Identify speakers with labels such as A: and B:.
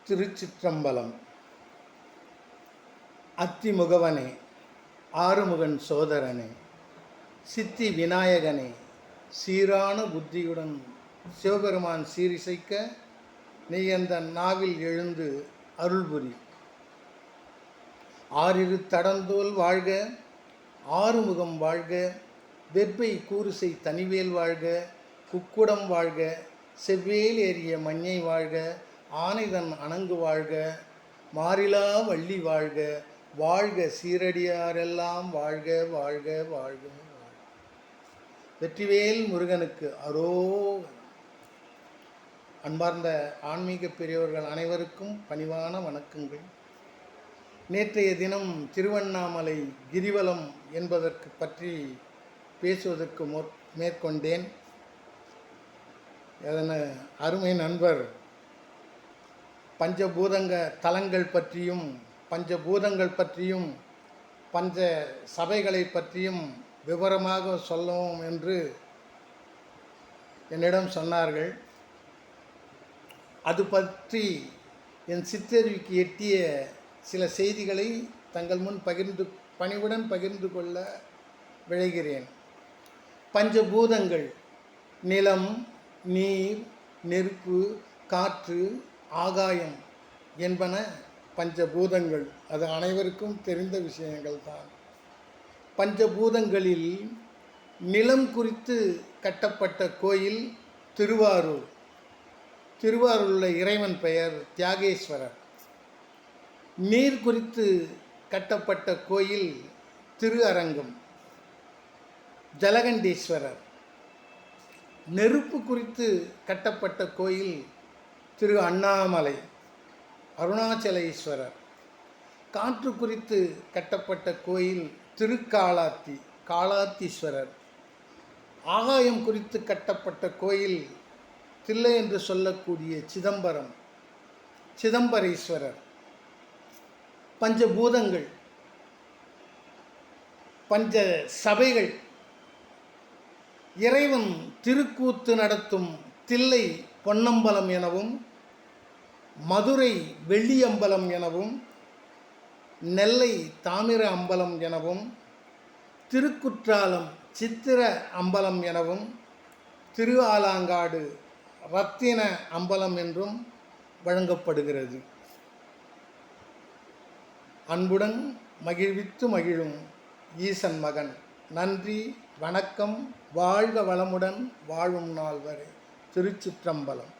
A: திருச்சிற்றம்பலம். அத்திமுகவனே, ஆறுமுகன் சோதரனே, சித்தி விநாயகனே, சீரான புத்தியுடன் சிவபெருமான் சீரிசைக்க நீ அந்த நாவில் எழுந்து அருள்புரி. ஆறிரு தடந்தோல் வாழ்க, ஆறுமுகம் வாழ்க, வெப்பை கூறுசை தனிவேல் வாழ்க, குக்குடம் வாழ்க, செவ்வேல் ஏறிய மஞ்சை வாழ்க, ஆனைதன் அணங்கு வாழ்க, மாறிலா வள்ளி வாழ்க, வாழ்க சீரடியாரெல்லாம் வாழ்க வாழ்க வாழ்க. வெற்றிவேல் முருகனுக்கு அரோகரா. அன்பார்ந்த ஆன்மீக பெரியவர்கள் அனைவருக்கும் பணிவான வணக்கங்கள். நேற்றைய தினம் திருவண்ணாமலை கிரிவலம் என்பதற்கு பற்றி பேசுவதற்கு மேற்கொண்டேன். அதன் அருமை நண்பர் பஞ்சபூதங்க தலங்கள் பற்றியும் பஞ்ச சபைகளை பற்றியும் விவரமாக சொல்லவும் என்று என்னிடம் சொன்னார்கள். அது பற்றி என் சிற்றறிவுக்கு எட்டிய சில செய்திகளை தங்கள் முன் பணிவுடன் பகிர்ந்து கொள்ள விழைகிறேன். பஞ்சபூதங்கள் நிலம், நீர், நெருப்பு, காற்று, ஆகாயம் என்பன பஞ்சபூதங்கள். அது அனைவருக்கும் தெரிந்த விஷயங்கள் தான். பஞ்சபூதங்களில் நிலம் குறித்து கட்டப்பட்ட கோயில் திருவாரூர். திருவாரூரில் இறைவன் பெயர் தியாகேஸ்வரர். நீர் குறித்து கட்டப்பட்ட கோயில் திரு அரங்கம் ஜலகண்டேஸ்வரர். நெருப்பு குறித்து கட்டப்பட்ட கோயில் திரு அண்ணாமலை அருணாச்சலேஸ்வரர். காற்று குறித்து கட்டப்பட்ட கோயில் காளாத்தீஸ்வரர். ஆகாயம் குறித்து கட்டப்பட்ட கோயில் தில்லை என்று சொல்லக்கூடிய சிதம்பரேஸ்வரர். பஞ்சபூதங்கள், பஞ்ச சபைகள், இறைவன் திருக்கூத்து நடத்தும் தில்லை பொன்னம்பலம் எனவும், மதுரை வெள்ளியம்பலம் எனவும், நெல்லை தாமிர அம்பலம் எனவும், திருக்குற்றாலம் சித்திர அம்பலம் எனவும், திரு ஆலாங்காடு ரத்தின அம்பலம் என்றும் வழங்கப்படுகிறது. அன்புடன் மகிழ்வித்து மகிழும் ஈசன் மகன். நன்றி, வணக்கம். வாழ்க வளமுடன் வாழும் நாள் வரை. திருச்சிற்றம்பலம்.